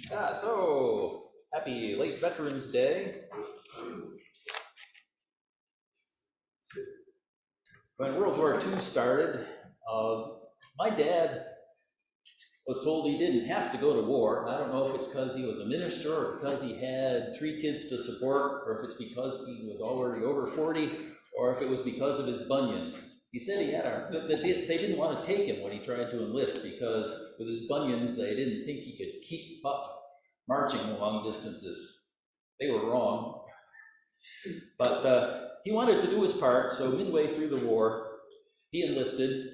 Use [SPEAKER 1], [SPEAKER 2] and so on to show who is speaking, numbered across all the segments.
[SPEAKER 1] So happy late Veterans Day. When World War II started, my dad was told he didn't have to go to war. I don't know if it's because he was a minister or because he had 3 kids to support, or if it's because he was already over 40, or if it was because of his bunions. He said he had they didn't want to take him when he tried to enlist because with his bunions, they didn't think he could keep up marching long distances. They were wrong. But he wanted to do his part, so midway through the war, he enlisted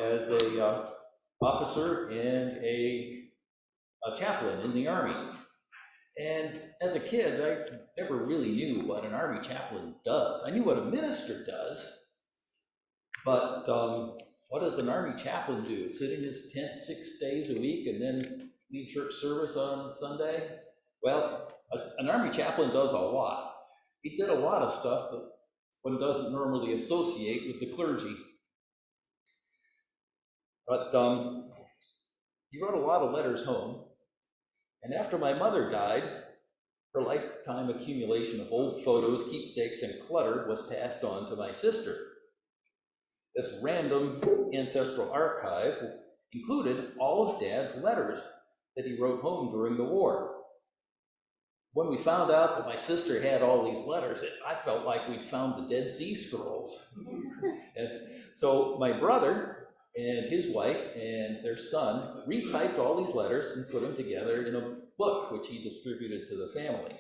[SPEAKER 1] as a officer and a chaplain in the Army. And as a kid, I never really knew what an Army chaplain does. I knew what a minister does, but what does an Army chaplain do? Sit in his tent 6 days a week and then lead church service on Sunday? Well, an Army chaplain does a lot. He did a lot of stuff that one doesn't normally associate with the clergy. But he wrote a lot of letters home. And after my mother died, her lifetime accumulation of old photos, keepsakes, and clutter was passed on to my sister. This random ancestral archive included all of Dad's letters that he wrote home during the war. When we found out that my sister had all these letters, I felt like we'd found the Dead Sea Scrolls. And so my brother and his wife and their son retyped all these letters and put them together in a book, which he distributed to the family.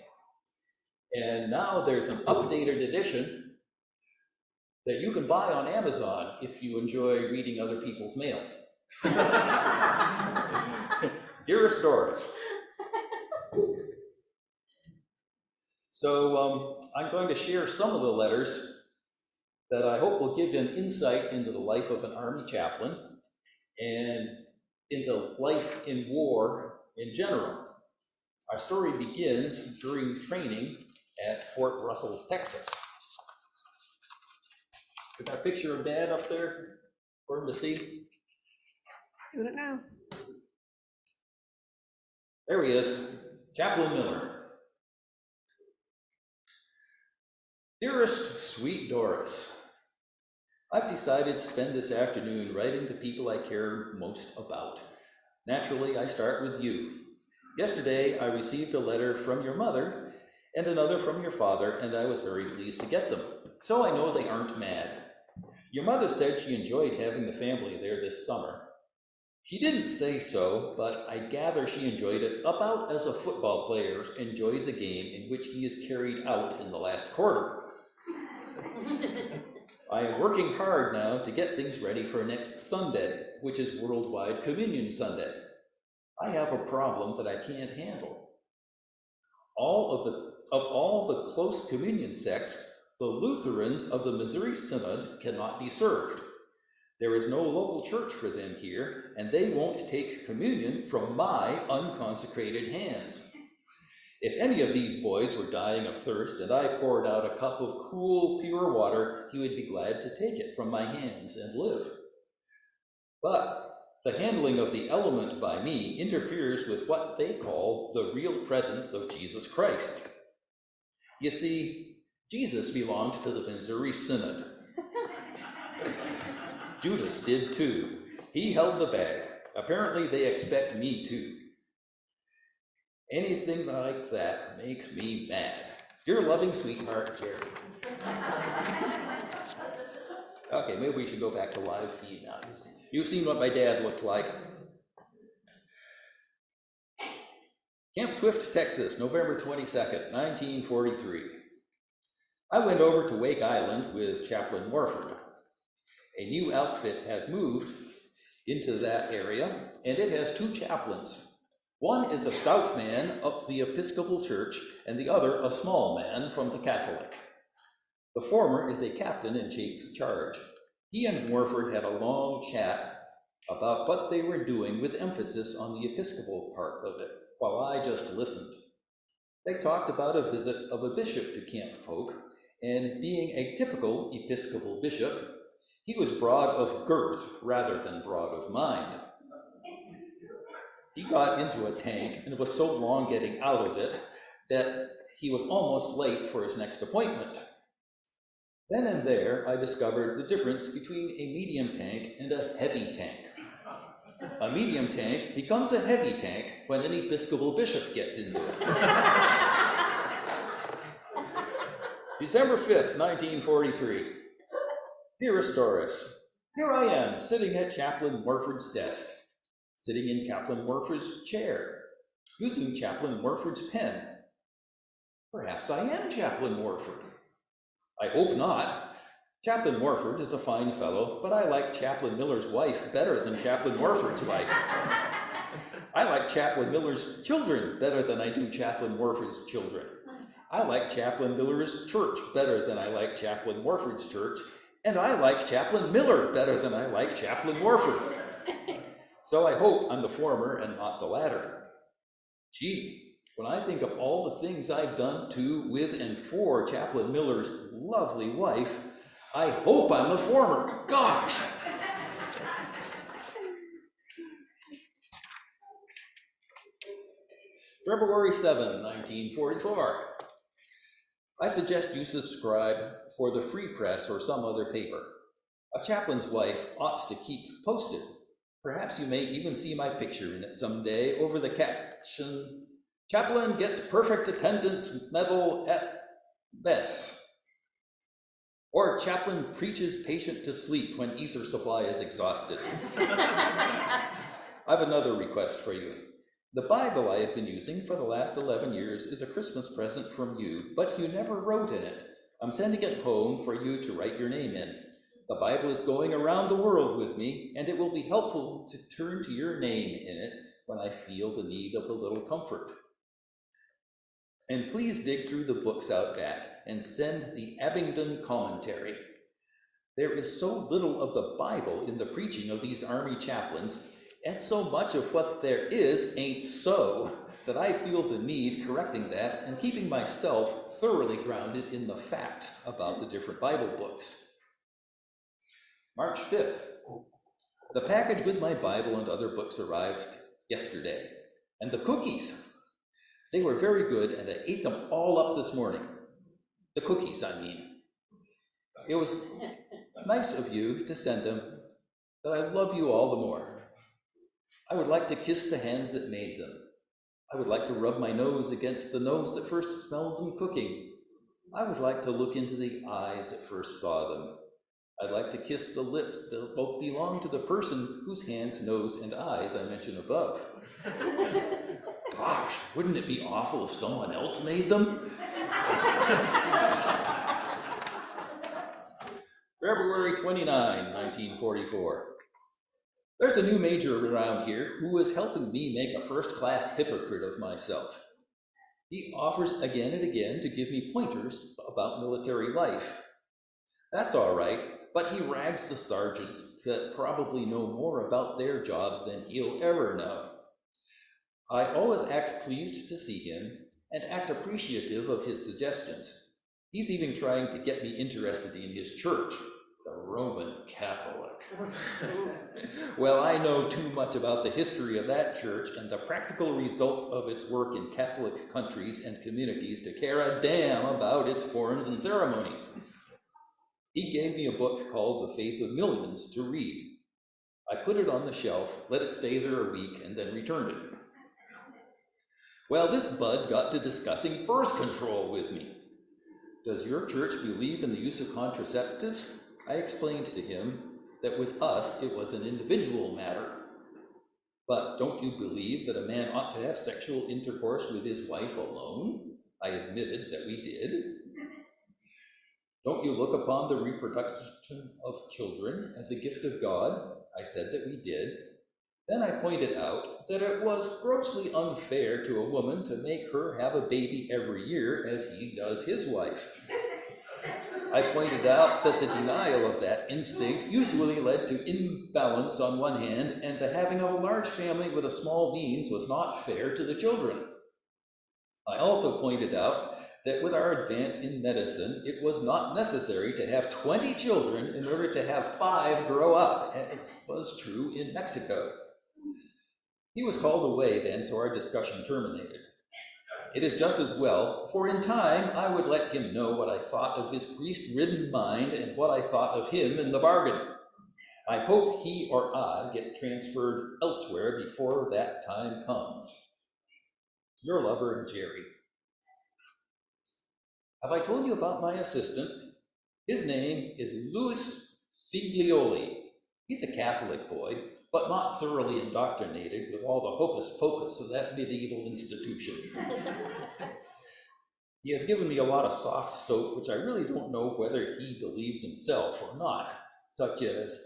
[SPEAKER 1] And now there's an updated edition that you can buy on Amazon if you enjoy reading other people's mail. Dearest Doris. So I'm going to share some of the letters that I hope will give you an insight into the life of an Army chaplain and into life in war in general. Our story begins during training at Fort Russell, Texas. Got that picture of Dad up there for him to see?
[SPEAKER 2] Doing it now.
[SPEAKER 1] There he is, Chaplain Miller. Dearest, sweet Doris, I've decided to spend this afternoon writing to people I care most about. Naturally, I start with you. Yesterday, I received a letter from your mother and another from your father, and I was very pleased to get them. So I know they aren't mad. Your mother said she enjoyed having the family there this summer. She didn't say so, but I gather she enjoyed it about as a football player enjoys a game in which he is carried out in the last quarter. I am working hard now to get things ready for next Sunday, which is Worldwide Communion Sunday. I have a problem that I can't handle. Of all the close communion sects, the Lutherans of the Missouri Synod cannot be served. There is no local church for them here, and they won't take communion from my unconsecrated hands. If any of these boys were dying of thirst and I poured out a cup of cool, pure water, he would be glad to take it from my hands and live. But the handling of the element by me interferes with what they call the real presence of Jesus Christ. You see, Jesus belonged to the Missouri Synod. Judas did too. He held the bag. Apparently they expect me to. Anything like that makes me mad. Your loving sweetheart, Jerry. Okay, maybe we should go back to live feed now. You've seen what my dad looked like. Camp Swift, Texas, November 22nd, 1943. I went over to Wake Island with Chaplain Warford. A new outfit has moved into that area, and it has 2 chaplains. One is a stout man of the Episcopal Church, and the other a small man from the Catholic. The former is a captain and takes charge. He and Warford had a long chat about what they were doing with emphasis on the Episcopal part of it, while I just listened. They talked about a visit of a bishop to Camp Polk, and being a typical Episcopal bishop, he was broad of girth rather than broad of mind. He got into a tank and was so long getting out of it that he was almost late for his next appointment. Then and there, I discovered the difference between a medium tank and a heavy tank. A medium tank becomes a heavy tank when an Episcopal bishop gets into it. December 5th, 1943. Dearest Doris, here I am, sitting at Chaplain Morford's desk, sitting in Chaplain Morford's chair, using Chaplain Morford's pen. Perhaps I am Chaplain Morford. I hope not. Chaplain Morford is a fine fellow, but I like Chaplain Miller's wife better than Chaplain Morford's wife. I like Chaplain Miller's children better than I do Chaplain Morford's children. I like Chaplain Miller's church better than I like Chaplain Morford's church, and I like Chaplain Miller better than I like Chaplain Morford. So I hope I'm the former and not the latter. Gee, when I think of all the things I've done to, with, and for Chaplain Miller's lovely wife, I hope I'm the former. Gosh! February 7, 1944. I suggest you subscribe for the Free Press or some other paper. A chaplain's wife ought to keep posted. Perhaps you may even see my picture in it someday over the caption, "Chaplain gets perfect attendance medal at mess." Or "Chaplain preaches patient to sleep when ether supply is exhausted." I have another request for you. The Bible I have been using for the last 11 years is a Christmas present from you, but you never wrote in it. I'm sending it home for you to write your name in. The Bible is going around the world with me, and it will be helpful to turn to your name in it when I feel the need of a little comfort. And please dig through the books out back and send the Abingdon commentary. There is so little of the Bible in the preaching of these army chaplains, and so much of what there is ain't so, that I feel the need correcting that and keeping myself thoroughly grounded in the facts about the different Bible books. March 5th. The package with my Bible and other books arrived yesterday. And the cookies, they were very good, and I ate them all up this morning. The cookies, I mean. It was nice of you to send them, but I love you all the more. I would like to kiss the hands that made them. I would like to rub my nose against the nose that first smelled them cooking. I would like to look into the eyes that first saw them. I'd like to kiss the lips that both belong to the person whose hands, nose, and eyes I mentioned above. Gosh, wouldn't it be awful if someone else made them? February 29, 1944. There's a new major around here who is helping me make a first-class hypocrite of myself. He offers again and again to give me pointers about military life. That's all right, but he rags the sergeants that probably know more about their jobs than he'll ever know. I always act pleased to see him and act appreciative of his suggestions. He's even trying to get me interested in his church, the Roman Catholic. Well, I know too much about the history of that church and the practical results of its work in Catholic countries and communities to care a damn about its forms and ceremonies. He gave me a book called The Faith of Millions to read. I put it on the shelf, let it stay there a week, and then returned it. Well, this bud got to discussing birth control with me. Does your church believe in the use of contraceptives? I explained to him that with us, it was an individual matter. But don't you believe that a man ought to have sexual intercourse with his wife alone? I admitted that we did. Don't you look upon the reproduction of children as a gift of God? I said that we did. Then I pointed out that it was grossly unfair to a woman to make her have a baby every year as he does his wife. I pointed out that the denial of that instinct usually led to imbalance on one hand, and the having of a large family with a small means was not fair to the children. I also pointed out that with our advance in medicine, it was not necessary to have 20 children in order to have 5 grow up, as was true in Mexico. He was called away then, so our discussion terminated. It is just as well, for in time I would let him know what I thought of his priest-ridden mind and what I thought of him in the bargain. I hope he or I get transferred elsewhere before that time comes. Your lover, Jerry. Have I told you about my assistant? His name is Louis Figlioli. He's a Catholic boy, but not thoroughly indoctrinated with all the hocus pocus of that medieval institution. He has given me a lot of soft soap, which I really don't know whether he believes himself or not, such as,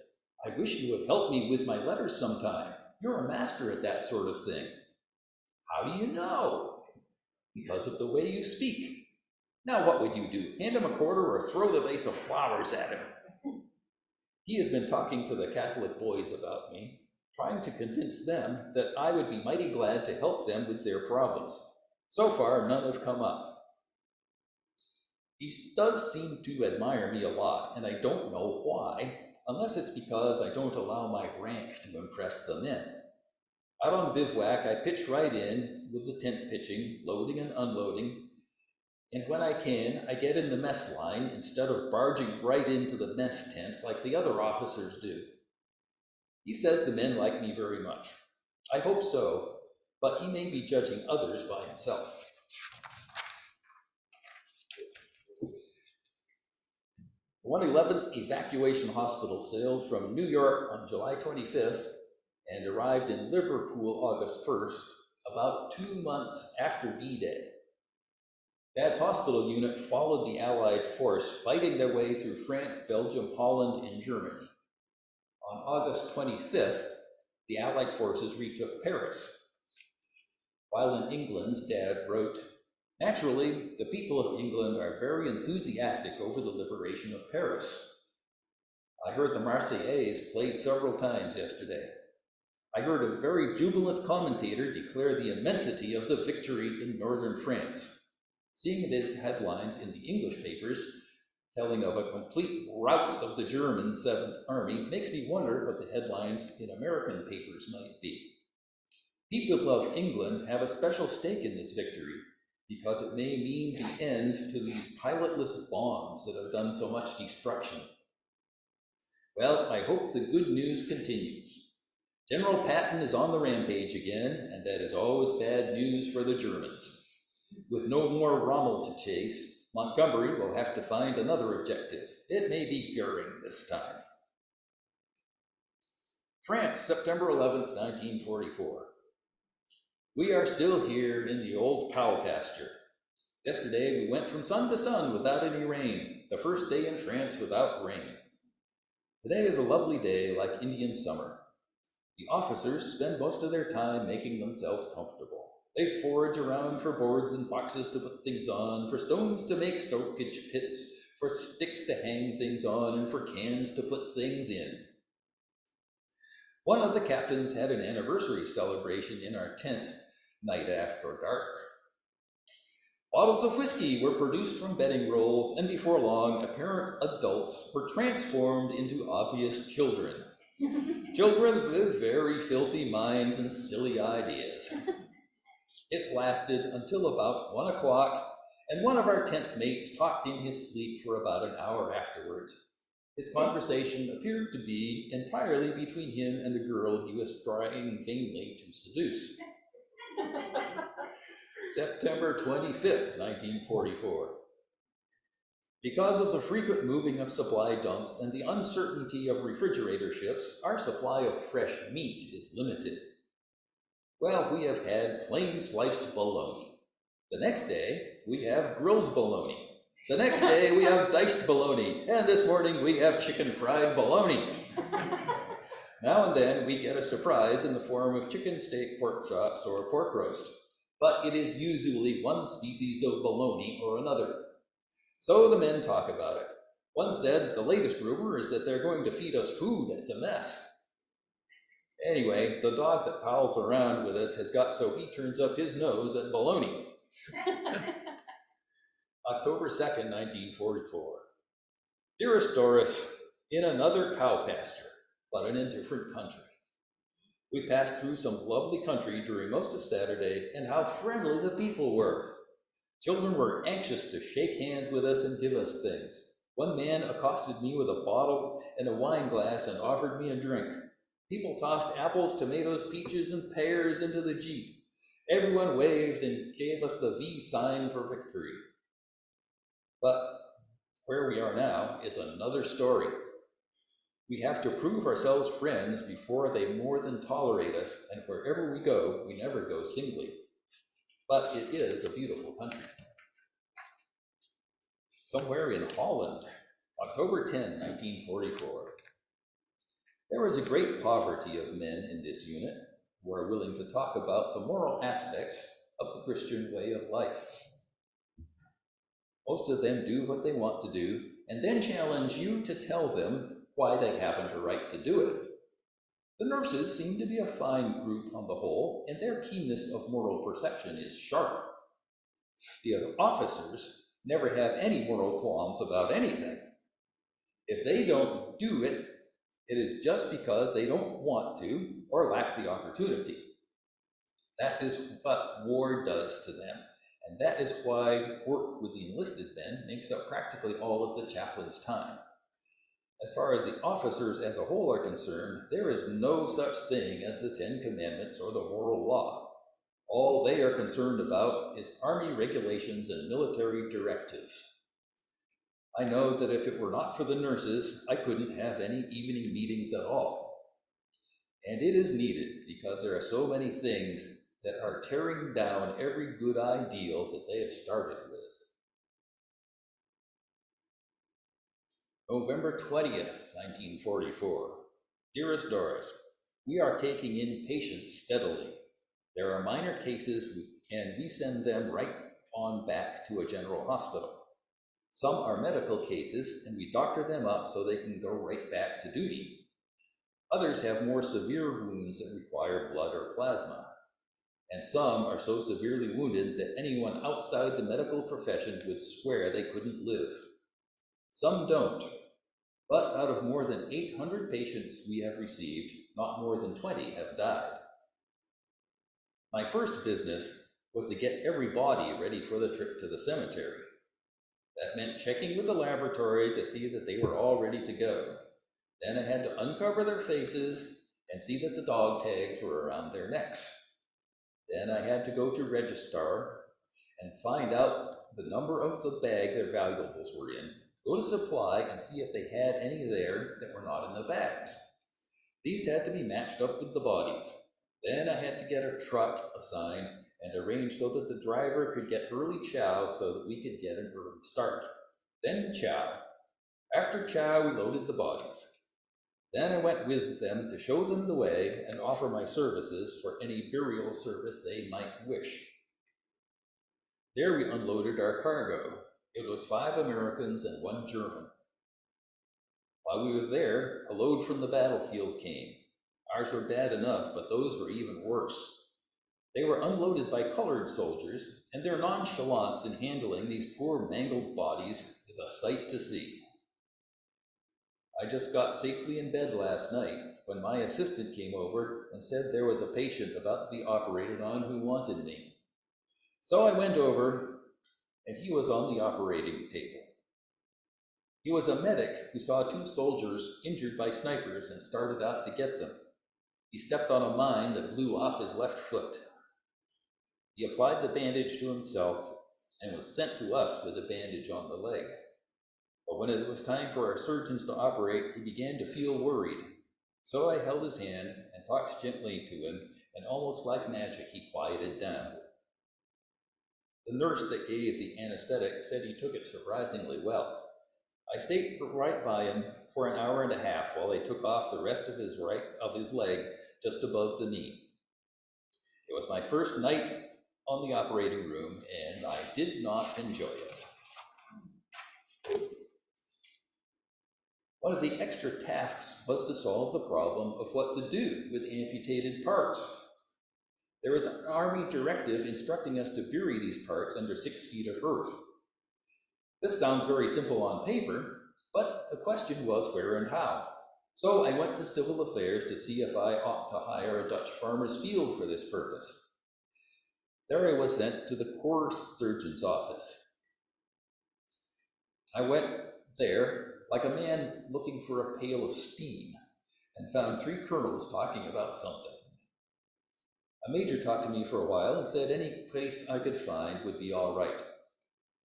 [SPEAKER 1] I wish you would help me with my letters sometime. You're a master at that sort of thing. How do you know? Because of the way you speak. Now what would you do? Hand him a quarter or throw the vase of flowers at him? He has been talking to the Catholic boys about me, trying to convince them that I would be mighty glad to help them with their problems. So far, none have come up. He does seem to admire me a lot, and I don't know why, unless it's because I don't allow my rank to impress the men. Out on bivouac, I pitch right in with the tent pitching, loading and unloading, and when I can, I get in the mess line instead of barging right into the mess tent like the other officers do. He says the men like me very much. I hope so, but he may be judging others by himself. The 111th Evacuation Hospital sailed from New York on July 25th and arrived in Liverpool August 1st, about 2 months after D-Day. Dad's hospital unit followed the Allied force, fighting their way through France, Belgium, Holland, and Germany. On August 25th, the Allied forces retook Paris. While in England, Dad wrote, naturally, the people of England are very enthusiastic over the liberation of Paris. I heard the Marseillaise played several times yesterday. I heard a very jubilant commentator declare the immensity of the victory in northern France. Seeing these headlines in the English papers, telling of a complete rout of the German 7th Army, makes me wonder what the headlines in American papers might be. People of England have a special stake in this victory, because it may mean the end to these pilotless bombs that have done so much destruction. Well, I hope the good news continues. General Patton is on the rampage again, and that is always bad news for the Germans. With no more Rommel to chase, Montgomery will have to find another objective. It may be Goering this time. France, September 11th, 1944. We are still here in the old cow pasture. Yesterday we went from sun to sun without any rain, the first day in France without rain. Today is a lovely day like Indian summer. The officers spend most of their time making themselves comfortable. They forage around for boards and boxes to put things on, for stones to make stokage pits, for sticks to hang things on, and for cans to put things in. One of the captains had an anniversary celebration in our tent, night after dark. Bottles of whiskey were produced from bedding rolls, and before long, apparent adults were transformed into obvious children. Children with very filthy minds and silly ideas. It lasted until about 1 o'clock, and one of our tent mates talked in his sleep for about an hour afterwards. His conversation appeared to be entirely between him and a girl he was trying vainly to seduce. September 25th, 1944. Because of the frequent moving of supply dumps and the uncertainty of refrigerator ships, our supply of fresh meat is limited. Well, we have had plain sliced bologna. The next day, we have grilled bologna. The next day, we have diced bologna. And this morning, we have chicken fried bologna. Now and then, we get a surprise in the form of chicken steak, pork chops, or pork roast. But it is usually one species of bologna or another. So the men talk about it. One said the latest rumor is that they're going to feed us food at the mess. Anyway, the dog that pals around with us has got so he turns up his nose at bologna. October 2nd, 1944. Dearest Doris, in another cow pasture, but in a different country. We passed through some lovely country during most of Saturday, and how friendly the people were. Children were anxious to shake hands with us and give us things. One man accosted me with a bottle and a wine glass and offered me a drink. People tossed apples, tomatoes, peaches, and pears into the Jeep. Everyone waved and gave us the V sign for victory. But where we are now is another story. We have to prove ourselves friends before they more than tolerate us, and wherever we go, we never go singly. But it is a beautiful country. Somewhere in Holland, October 10, 1944. There is a great poverty of men in this unit who are willing to talk about the moral aspects of the Christian way of life. Most of them do what they want to do and then challenge you to tell them why they haven't a right to do it. The nurses seem to be a fine group on the whole, and their keenness of moral perception is sharp. The officers never have any moral qualms about anything. If they don't do it, it is just because they don't want to or lack the opportunity. That is what war does to them, and that is why work with the enlisted men makes up practically all of the chaplain's time. As far as the officers as a whole are concerned, there is no such thing as the Ten Commandments or the moral law. All they are concerned about is army regulations and military directives. I know that if it were not for the nurses, I couldn't have any evening meetings at all. And it is needed because there are so many things that are tearing down every good ideal that they have started with. November 20th, 1944. Dearest Doris, we are taking in patients steadily. There are minor cases and we send them right on back to a general hospital. Some are medical cases and we doctor them up so they can go right back to duty. Others have more severe wounds that require blood or plasma. And some are so severely wounded that anyone outside the medical profession would swear they couldn't live. Some don't, but out of more than 800 patients we have received, not more than 20 have died. My first business was to get every body ready for the trip to the cemetery. That meant checking with the laboratory to see that they were all ready to go. Then I had to uncover their faces and see that the dog tags were around their necks. Then I had to go to registrar and find out the number of the bag their valuables were in, go to supply and see if they had any there that were not in the bags. These had to be matched up with the bodies. Then I had to get a truck assigned and arranged so that the driver could get early chow so that we could get an early start. Then chow. After chow, we loaded the bodies. Then I went with them to show them the way and offer my services for any burial service they might wish. There we unloaded our cargo. It was 5 Americans and 1 German. While we were there, a load from the battlefield came. Ours were bad enough, but those were even worse. They were unloaded by colored soldiers, and their nonchalance in handling these poor mangled bodies is a sight to see. I just got safely in bed last night when my assistant came over and said there was a patient about to be operated on who wanted me. So I went over, and he was on the operating table. He was a medic who saw 2 soldiers injured by snipers and started out to get them. He stepped on a mine that blew off his left foot. He applied the bandage to himself and was sent to us with a bandage on the leg. But when it was time for our surgeons to operate, he began to feel worried. So I held his hand and talked gently to him, and almost like magic, he quieted down. The nurse that gave the anesthetic said he took it surprisingly well. I stayed right by him for an hour and a half while they took off the rest of his leg just above the knee. It was my first night on the operating room, and I did not enjoy it. One of the extra tasks was to solve the problem of what to do with amputated parts. There was an Army directive instructing us to bury these parts under 6 feet of earth. This sounds very simple on paper, but the question was where and how. So I went to Civil Affairs to see if I ought to hire a Dutch farmer's field for this purpose. There I was sent to the Corps Surgeon's office. I went there like a man looking for a pail of steam and found three colonels talking about something. A major talked to me for a while and said any place I could find would be all right.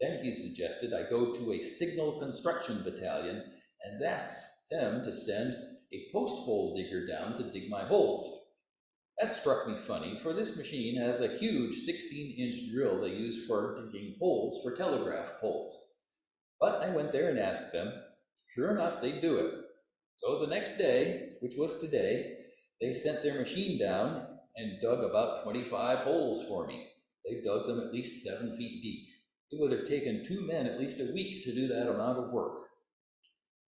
[SPEAKER 1] Then he suggested I go to a signal construction battalion and ask them to send a post hole digger down to dig my holes. That struck me funny, for this machine has a huge 16-inch drill they use for digging holes for telegraph poles. But I went there and asked them. Sure enough, they'd do it. So the next day, which was today, they sent their machine down and dug about 25 holes for me. They dug them at least 7 feet deep. It would have taken 2 men at least a week to do that amount of work.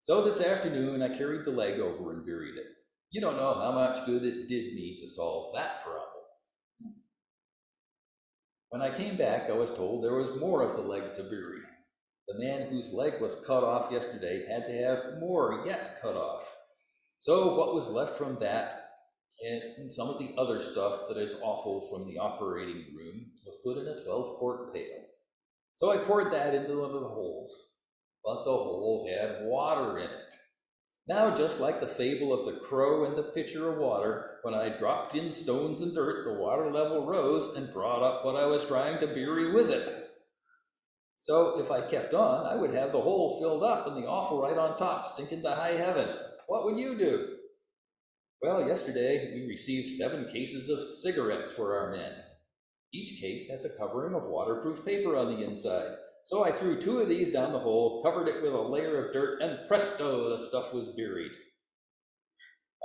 [SPEAKER 1] So this afternoon, I carried the leg over and buried it. You don't know how much good it did me to solve that problem. When I came back, I was told there was more of the leg to bury. The man whose leg was cut off yesterday had to have more yet cut off. So what was left from that and some of the other stuff that is awful from the operating room was put in a 12-quart pail. So I poured that into one of the holes, but the hole had water in it. Now, just like the fable of the crow and the pitcher of water, when I dropped in stones and dirt, the water level rose and brought up what I was trying to bury with it. So if I kept on, I would have the hole filled up and the offal right on top, stinking to high heaven. What would you do? Well, yesterday we received 7 cases of cigarettes for our men. Each case has a covering of waterproof paper on the inside. So I threw 2 of these down the hole, covered it with a layer of dirt, and presto, the stuff was buried.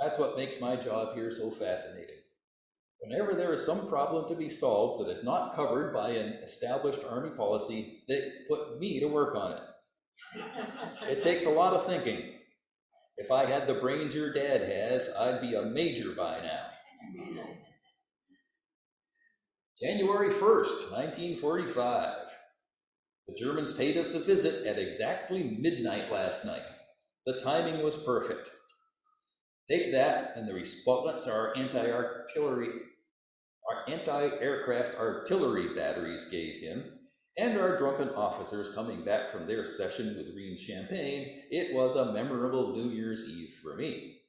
[SPEAKER 1] That's what makes my job here so fascinating. Whenever there is some problem to be solved that is not covered by an established Army policy, they put me to work on it. It takes a lot of thinking. If I had the brains your dad has, I'd be a major by now. January 1st, 1945. The Germans paid us a visit at exactly midnight last night. The timing was perfect. Take that and the response our anti-aircraft artillery batteries gave him, and our drunken officers coming back from their session with green champagne. It was a memorable New Year's Eve for me.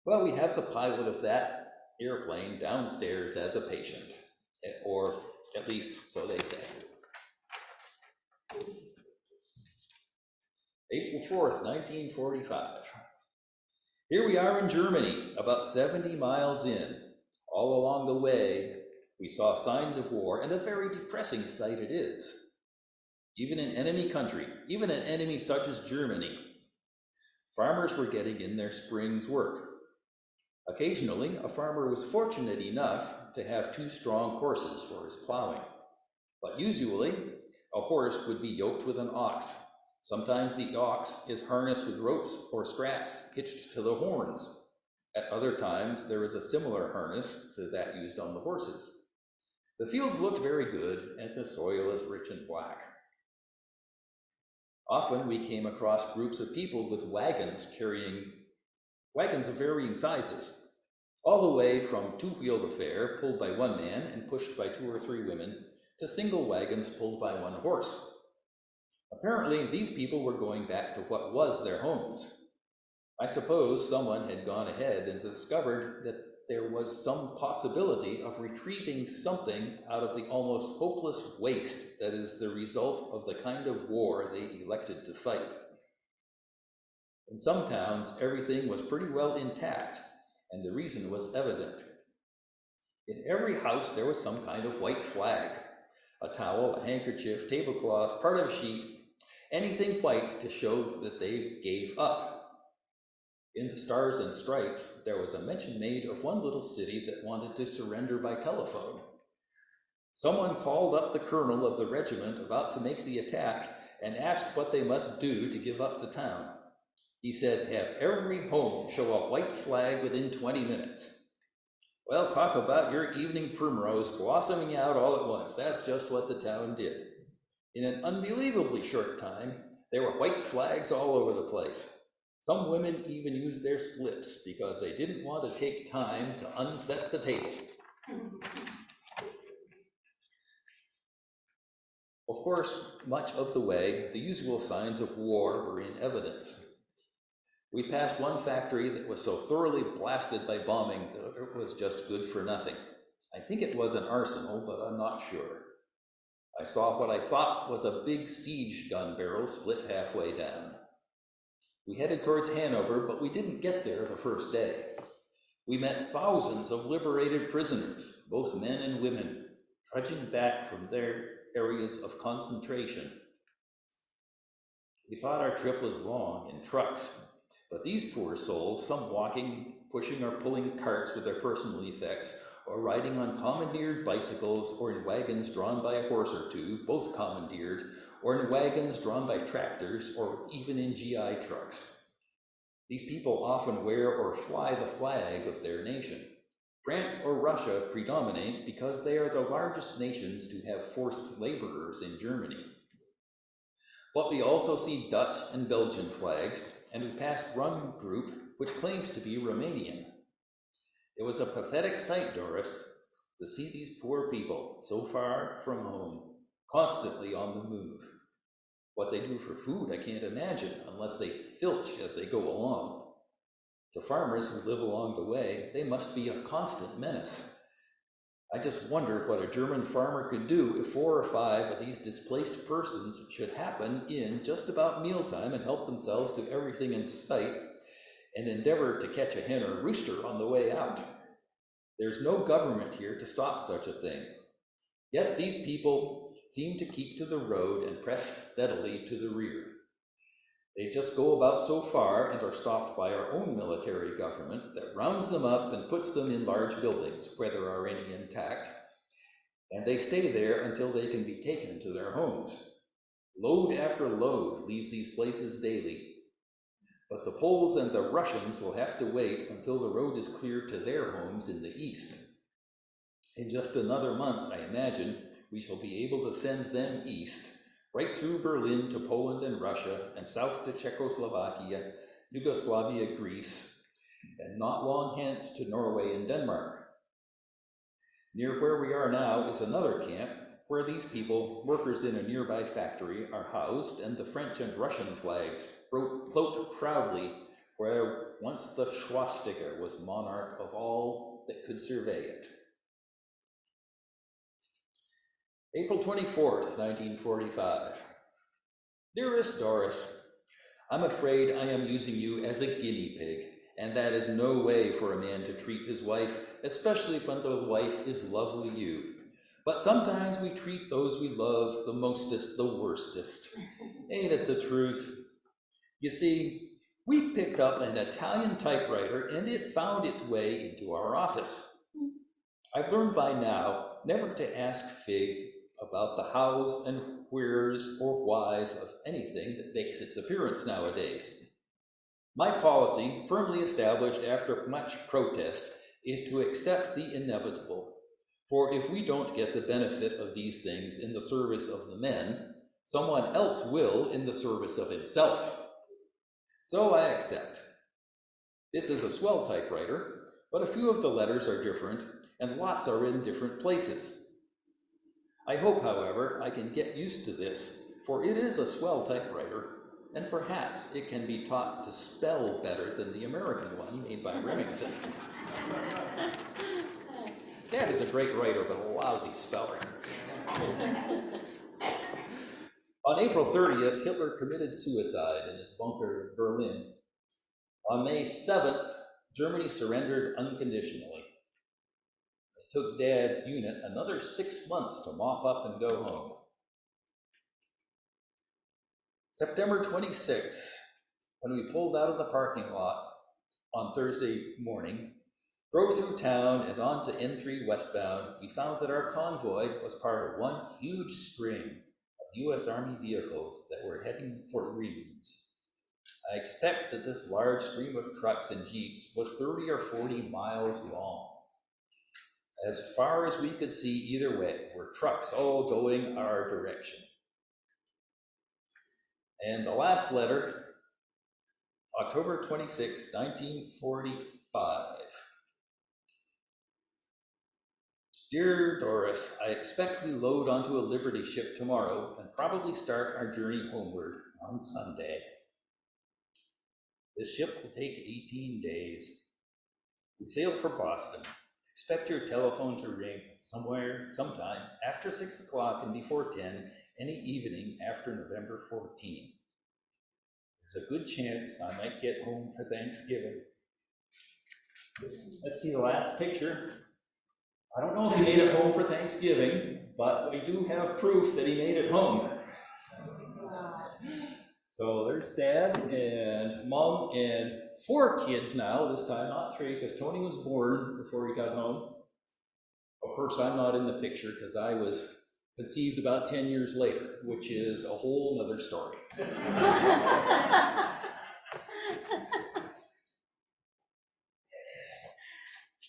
[SPEAKER 1] Well, we have the pilot of that airplane downstairs as a patient, or at least so they say. April 4th, 1945. Here we are in Germany, about 70 miles in. All along the way, we saw signs of war, and a very depressing sight it is. Even in enemy country, even an enemy such as Germany, farmers were getting in their spring's work. Occasionally, a farmer was fortunate enough to have 2 strong horses for his plowing. But usually, a horse would be yoked with an ox. Sometimes the ox is harnessed with ropes or straps hitched to the horns. At other times, there is a similar harness to that used on the horses. The fields looked very good, and the soil is rich and black. Often we came across groups of people with wagons carrying wagons of varying sizes, all the way from 2-wheeled affair pulled by 1 man and pushed by 2 or 3 women to single wagons pulled by 1 horse. Apparently, these people were going back to what was their homes. I suppose someone had gone ahead and discovered that there was some possibility of retrieving something out of the almost hopeless waste that is the result of the kind of war they elected to fight. In some towns, everything was pretty well intact, and the reason was evident. In every house, there was some kind of white flag, a towel, a handkerchief, tablecloth, part of a sheet, anything white to show that they gave up. In the Stars and Stripes, there was a mention made of one little city that wanted to surrender by telephone. Someone called up the colonel of the regiment about to make the attack and asked what they must do to give up the town. He said, have every home show a white flag within 20 minutes. Well, talk about your evening primrose blossoming out all at once. That's just what the town did. In an unbelievably short time, there were white flags all over the place. Some women even used their slips because they didn't want to take time to unset the table. Of course, much of the way, the usual signs of war were in evidence. We passed one factory that was so thoroughly blasted by bombing that it was just good for nothing. I think it was an arsenal, but I'm not sure. I saw what I thought was a big siege gun barrel split halfway down. We headed towards Hanover, but we didn't get there the first day. We met thousands of liberated prisoners, both men and women, trudging back from their areas of concentration. We thought our trip was long in trucks, but these poor souls, some walking, pushing or pulling carts with their personal effects, or riding on commandeered bicycles or in wagons drawn by a horse or two, both commandeered, or in wagons drawn by tractors, or even in GI trucks. These people often wear or fly the flag of their nation. France or Russia predominate because they are the largest nations to have forced laborers in Germany. But we also see Dutch and Belgian flags, and we passed one group which claims to be Romanian. It was a pathetic sight, Doris, to see these poor people so far from home, constantly on the move. What they do for food, I can't imagine, unless they filch as they go along. To farmers who live along the way, they must be a constant menace. I just wondered what a German farmer could do if 4 or 5 of these displaced persons should happen in just about mealtime and help themselves to everything in sight and endeavor to catch a hen or rooster on the way out. There's no government here to stop such a thing. Yet these people seem to keep to the road and press steadily to the rear. They just go about so far and are stopped by our own military government that rounds them up and puts them in large buildings, where there are any intact, and they stay there until they can be taken to their homes. Load after load leaves these places daily, but the Poles and the Russians will have to wait until the road is clear to their homes in the east. In just another month, I imagine, we shall be able to send them east, right through Berlin to Poland and Russia, and south to Czechoslovakia, Yugoslavia, Greece, and not long hence to Norway and Denmark. Near where we are now is another camp, where these people, workers in a nearby factory, are housed, and the French and Russian flags float proudly where once the swastika was monarch of all that could survey it. April 24th, 1945. Dearest Doris, I'm afraid I am using you as a guinea pig, and that is no way for a man to treat his wife, especially when the wife is lovely you. But sometimes we treat those we love the mostest, the worstest. Ain't it the truth? You see, we picked up an Italian typewriter and it found its way into our office. I've learned by now never to ask Fig about the hows and wheres or whys of anything that makes its appearance nowadays. My policy, firmly established after much protest, is to accept the inevitable. For if we don't get the benefit of these things in the service of the men, someone else will in the service of himself. So I accept. This is a swell typewriter, but a few of the letters are different, and lots are in different places. I hope, however, I can get used to this, for it is a swell typewriter, and perhaps it can be taught to spell better than the American one made by Remington. Dad is a great writer, but a lousy speller. On April 30th, Hitler committed suicide in his bunker in Berlin. On May 7th, Germany surrendered unconditionally. It took Dad's unit another 6 months to mop up and go home. September 26th, when we pulled out of the parking lot on Thursday morning, drove through town and on to N3 westbound, we found that our convoy was part of one huge string of U.S. Army vehicles that were heading for Rheims. I expect that this large stream of trucks and jeeps was 30 or 40 miles long. As far as we could see either way were trucks all going our direction. And the last letter October 26, 1945. Dear Doris, I expect we load onto a Liberty ship tomorrow and probably start our journey homeward on Sunday. This ship will take 18 days. We sail for Boston. Expect your telephone to ring sometime after 6 o'clock and before 10, any evening after November 14. There's a good chance I might get home for Thanksgiving. Let's see the last picture. I don't know if he made it home for Thanksgiving, but we do have proof that he made it home. So there's Dad and Mom and 4 kids now, this time, not 3, because Tony was born before he got home. Of course, I'm not in the picture because I was conceived about 10 years later, which is a whole nother story.